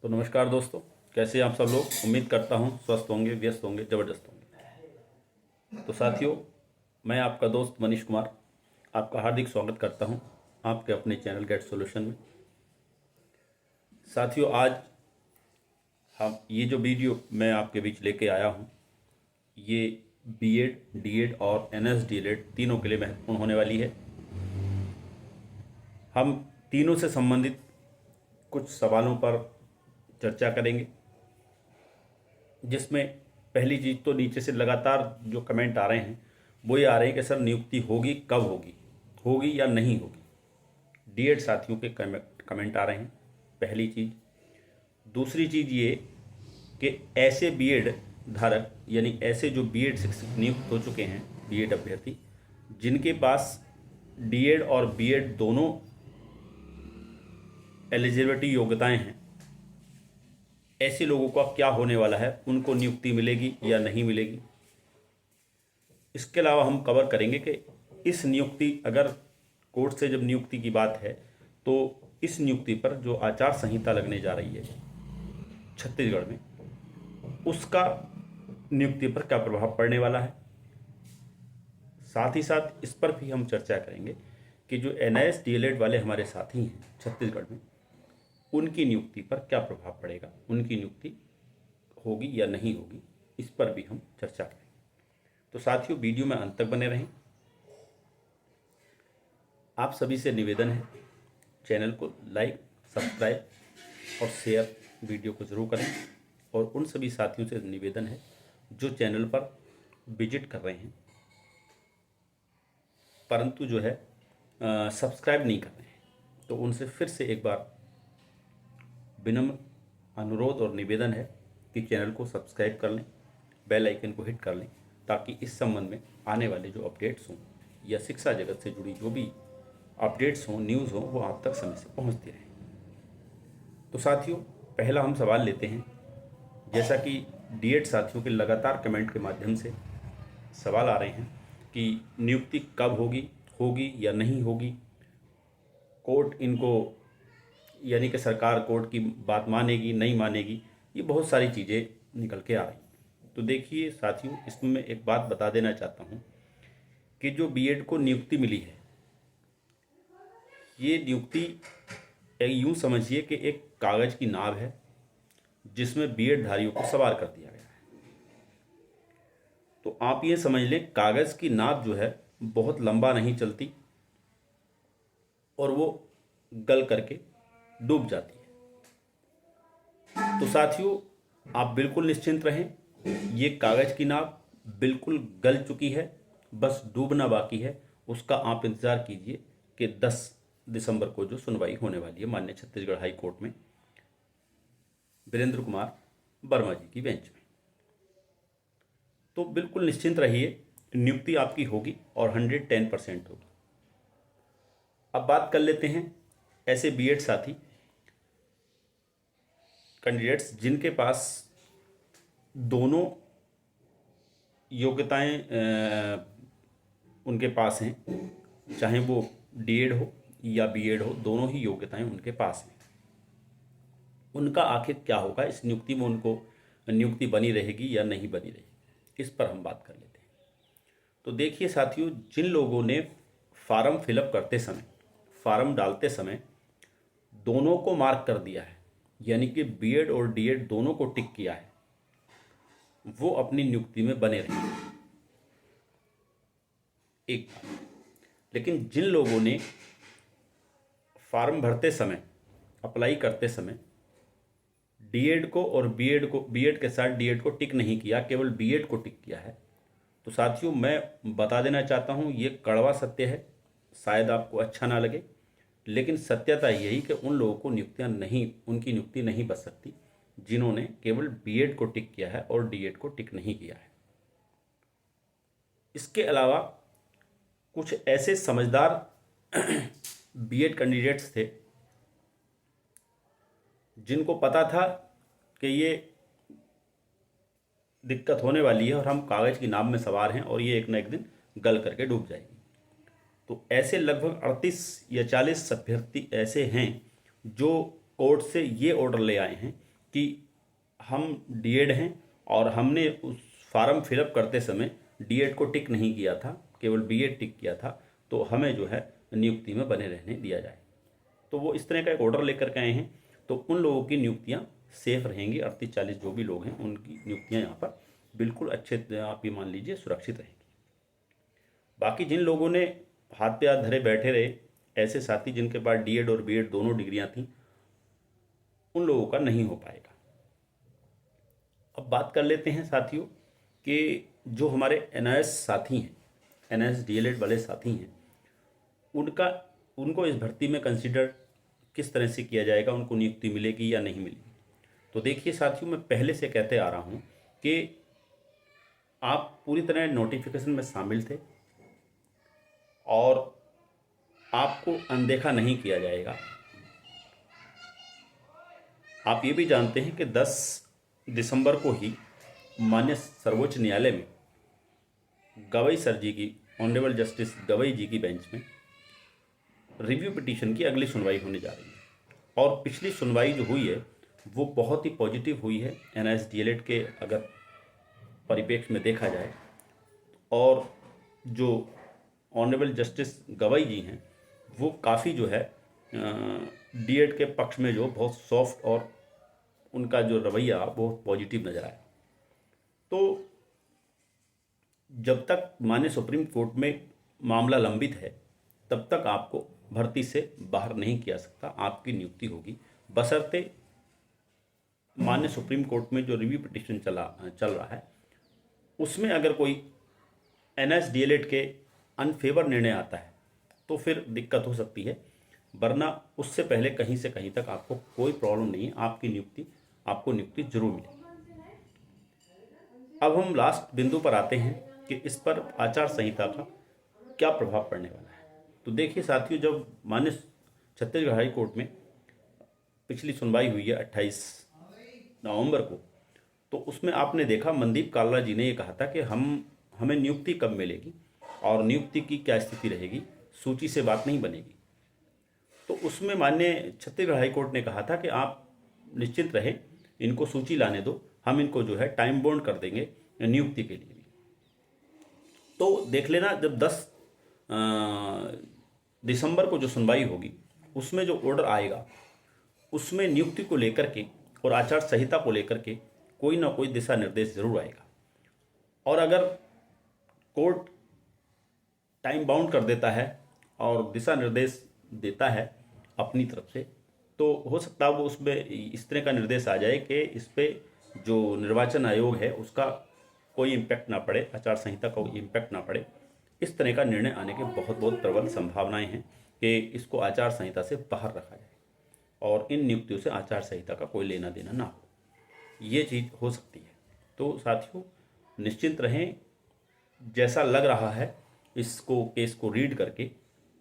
तो नमस्कार दोस्तों, कैसे हैं आप सब लोग। उम्मीद करता हूं स्वस्थ होंगे, व्यस्त होंगे, ज़बरदस्त होंगे। तो साथियों, मैं आपका दोस्त मनीष कुमार आपका हार्दिक स्वागत करता हूं आपके अपने चैनल गेट सॉल्यूशन में। साथियों, आज हम ये जो वीडियो मैं आपके बीच लेके आया हूं, ये बीएड, डीएड और एनएस डीएलएड तीनों के लिए महत्वपूर्ण होने वाली है। हम तीनों से संबंधित कुछ सवालों पर चर्चा करेंगे, जिसमें पहली चीज़ तो नीचे से लगातार जो कमेंट आ रहे हैं वो ये आ रहे हैं कि सर नियुक्ति होगी कब होगी, होगी या नहीं होगी। डीएड साथियों के कमेंट आ रहे हैं, पहली चीज़। दूसरी चीज़ ये कि ऐसे बीएड धारक यानी ऐसे जो बीएड शिक्षक नियुक्त हो चुके हैं, बीएड अभ्यर्थी जिनके पास डीएड और बीएड दोनों एलिजिबिलिटी योग्यताएं हैं, ऐसे लोगों का क्या होने वाला है, उनको नियुक्ति मिलेगी या नहीं मिलेगी। इसके अलावा हम कवर करेंगे कि इस नियुक्ति, अगर कोर्ट से जब नियुक्ति की बात है तो इस नियुक्ति पर जो आचार संहिता लगने जा रही है छत्तीसगढ़ में, उसका नियुक्ति पर क्या प्रभाव पड़ने वाला है। साथ ही साथ इस पर भी हम चर्चा करेंगे कि जो एनआईएस डीएलएड वाले हमारे साथी हैं छत्तीसगढ़ में, उनकी नियुक्ति पर क्या प्रभाव पड़ेगा, उनकी नियुक्ति होगी या नहीं होगी, इस पर भी हम चर्चा करेंगे। तो साथियों, वीडियो में अंत तक बने रहें। आप सभी से निवेदन है, चैनल को लाइक, सब्सक्राइब और शेयर वीडियो को ज़रूर करें। और उन सभी साथियों से निवेदन है जो चैनल पर विजिट कर रहे हैं परंतु जो है सब्सक्राइब नहीं कर रहे हैं, तो उनसे फिर से एक बार विनम्र अनुरोध और निवेदन है कि चैनल को सब्सक्राइब कर लें, बेल आइकन को हिट कर लें, ताकि इस संबंध में आने वाले जो अपडेट्स हों या शिक्षा जगत से जुड़ी जो भी अपडेट्स हों, न्यूज़ हों, वो आप तक समय से पहुंचती रहें। तो साथियों, पहला हम सवाल लेते हैं। जैसा कि डीएड साथियों के लगातार कमेंट के माध्यम से सवाल आ रहे हैं कि नियुक्ति कब होगी, होगी या नहीं होगी, कोर्ट इनको यानी कि सरकार कोर्ट की बात मानेगी नहीं मानेगी, ये बहुत सारी चीज़ें निकल के आ रही हैं। तो देखिए साथियों, इसमें मैं एक बात बता देना चाहता हूँ कि जो बीएड को नियुक्ति मिली है, ये नियुक्ति यूँ समझिए कि एक कागज़ की नाव है जिसमें बीएड धारियों को सवार कर दिया गया है। तो आप ये समझ लें, कागज़ की नाव जो है बहुत लंबा नहीं चलती और वो गल करके डूब जाती है। तो साथियों, आप बिल्कुल निश्चिंत रहें, ये कागज़ की नाव बिल्कुल गल चुकी है, बस डूबना बाकी है। उसका आप इंतज़ार कीजिए कि 10 दिसंबर को जो सुनवाई होने वाली है माननीय छत्तीसगढ़ हाई कोर्ट में वीरेंद्र कुमार वर्मा जी की बेंच में। तो बिल्कुल निश्चिंत रहिए, नियुक्ति आपकी होगी और 110% होगी। अब बात कर लेते हैं ऐसे बीएड साथी कैंडिडेट्स जिनके पास दोनों योग्यताएं उनके पास हैं, चाहे वो डीएड हो या बीएड हो, दोनों ही योग्यताएं उनके पास हैं। उनका आखिर क्या होगा, इस नियुक्ति में उनको नियुक्ति बनी रहेगी या नहीं बनी रहेगी, इस पर हम बात कर लेते हैं। तो देखिए साथियों, जिन लोगों ने फार्म फिलअप करते समय, फार्म डालते समय दोनों को मार्क कर दिया है, यानी कि बीएड और डीएड दोनों को टिक किया है, वो अपनी नियुक्ति में बने रहेंगे। एक बात। लेकिन जिन लोगों ने फार्म भरते समय, अप्लाई करते समय डीएड को और बीएड को, बीएड के साथ डीएड को टिक नहीं किया, केवल बीएड को टिक किया है, तो साथियों मैं बता देना चाहता हूँ, ये कड़वा सत्य है, शायद आपको अच्छा ना लगे, लेकिन सत्यता यही कि उन लोगों को नियुक्तियाँ नहीं, उनकी नियुक्ति नहीं बच सकती जिन्होंने केवल बीएड को टिक किया है और डीएड को टिक नहीं किया है। इसके अलावा कुछ ऐसे समझदार बीएड कैंडिडेट्स थे जिनको पता था कि ये दिक्कत होने वाली है और हम कागज़ की नाव में सवार हैं और ये एक न एक दिन गल करके डूब जाएगी। तो ऐसे लगभग 38 या 40 अभ्यर्थी ऐसे हैं जो कोर्ट से ये ऑर्डर ले आए हैं कि हम डीएड हैं और हमने उस फार्म फिलअप करते समय डीएड को टिक नहीं किया था, केवल बीएड टिक किया था, तो हमें जो है नियुक्ति में बने रहने दिया जाए। तो वो इस तरह का एक ऑर्डर लेकर के आए हैं। तो उन लोगों की नियुक्तियां सेफ रहेंगी, 38-40 जो भी लोग हैं उनकी नियुक्तियां यहाँ पर बिल्कुल अच्छे, आप ये मान लीजिए, सुरक्षित रहेंगी। बाकी जिन लोगों ने हाथ पे हाथ धरे बैठे रहे, ऐसे साथी जिनके पास डीएड और बीएड दोनों डिग्रियां थीं, उन लोगों का नहीं हो पाएगा। अब बात कर लेते हैं साथियों कि जो हमारे एनआईएस साथी हैं, एनआईएस डीएलएड वाले साथी हैं, उनको इस भर्ती में कंसिडर किस तरह से किया जाएगा, उनको नियुक्ति मिलेगी या नहीं मिलेगी। तो देखिए साथियों, मैं पहले से कहते आ रहा हूँ कि आप पूरी तरह नोटिफिकेशन में शामिल थे और आपको अनदेखा नहीं किया जाएगा। आप ये भी जानते हैं कि 10 दिसंबर को ही माननीय सर्वोच्च न्यायालय में गवई सर जी की, ऑनरेबल जस्टिस गवई जी की बेंच में रिव्यू पिटीशन की अगली सुनवाई होने जा रही है। और पिछली सुनवाई जो हुई है वो बहुत ही पॉजिटिव हुई है एनआईएस डीएलएड के अगर परिप्रेक्ष्य में देखा जाए। और जो ऑनरेबल जस्टिस गवई जी हैं वो काफ़ी जो है डीएड के पक्ष में जो बहुत सॉफ्ट और उनका जो रवैया बहुत पॉजिटिव नज़र आया। तो जब तक माननीय सुप्रीम कोर्ट में मामला लंबित है तब तक आपको भर्ती से बाहर नहीं किया सकता, आपकी नियुक्ति होगी, बशर्ते माननीय सुप्रीम कोर्ट में जो रिव्यू पिटीशन चल रहा है उसमें अगर कोई एनआईएस डीएलएड के अनफेवर निर्णय आता है तो फिर दिक्कत हो सकती है, वरना उससे पहले कहीं से कहीं तक आपको कोई प्रॉब्लम नहीं है, आपको नियुक्ति जरूर मिलेगी। अब हम लास्ट बिंदु पर आते हैं कि इस पर आचार संहिता का क्या प्रभाव पड़ने वाला है। तो देखिए साथियों, जब माननीय छत्तीसगढ़ हाई कोर्ट में पिछली सुनवाई हुई है 28 नवंबर को, तो उसमें आपने देखा मनदीप काल्रा जी ने ये कहा था कि हमें नियुक्ति कब मिलेगी और नियुक्ति की क्या स्थिति रहेगी, सूची से बात नहीं बनेगी। तो उसमें माननीय छत्तीसगढ़ हाई कोर्ट ने कहा था कि आप निश्चिंत रहें, इनको सूची लाने दो, हम इनको जो है टाइम बाउंड कर देंगे नियुक्ति के लिए भी। तो देख लेना, जब 10 दिसंबर को जो सुनवाई होगी उसमें जो ऑर्डर आएगा उसमें नियुक्ति को लेकर के और आचार संहिता को लेकर के कोई ना कोई दिशा निर्देश जरूर आएगा। और अगर कोर्ट टाइम बाउंड कर देता है और दिशा निर्देश देता है अपनी तरफ से, तो हो सकता है वो उसमें इस तरह का निर्देश आ जाए कि इस पर जो निर्वाचन आयोग है उसका कोई इम्पैक्ट ना पड़े, आचार संहिता का कोई इम्पैक्ट ना पड़े। इस तरह का निर्णय आने के बहुत बहुत प्रबल संभावनाएं हैं कि इसको आचार संहिता से बाहर रखा जाए और इन नियुक्तियों से आचार संहिता का कोई लेना देना ना हो, ये चीज़ हो सकती है। तो साथियों निश्चिंत रहें, जैसा लग रहा है इसको केस को रीड करके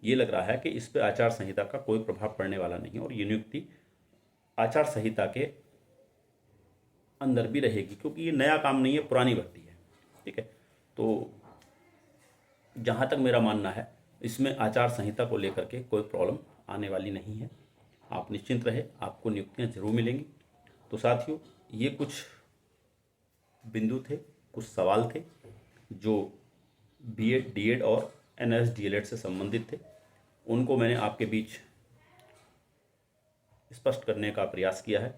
ये लग रहा है कि इस पर आचार संहिता का कोई प्रभाव पड़ने वाला नहीं और ये नियुक्ति आचार संहिता के अंदर भी रहेगी, क्योंकि ये नया काम नहीं है, पुरानी भर्ती है। ठीक है, तो जहाँ तक मेरा मानना है इसमें आचार संहिता को लेकर के कोई प्रॉब्लम आने वाली नहीं है। आप निश्चिंत रहे, आपको नियुक्तियाँ जरूर मिलेंगी। तो साथियों ये कुछ बिंदु थे, कुछ सवाल थे जो बीएड, डीएड और एनआईएस डीएलएड से संबंधित थे, उनको मैंने आपके बीच स्पष्ट करने का प्रयास किया है।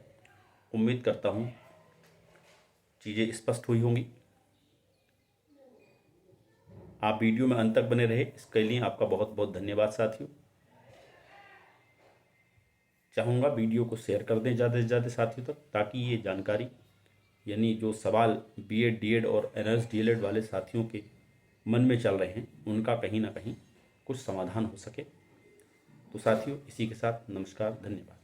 उम्मीद करता हूँ चीज़ें स्पष्ट हुई होंगी। आप वीडियो में अंत तक बने रहे, इसके लिए आपका बहुत बहुत धन्यवाद साथियों। चाहूँगा वीडियो को शेयर कर दें ज़्यादा से ज़्यादा साथियों तक, ताकि ये जानकारी, यानी जो सवाल बीएड, डीएड और एनआईएस डीएलएड वाले साथियों के मन में चल रहे हैं उनका कहीं ना कहीं कुछ समाधान हो सके। तो साथियों इसी के साथ नमस्कार, धन्यवाद।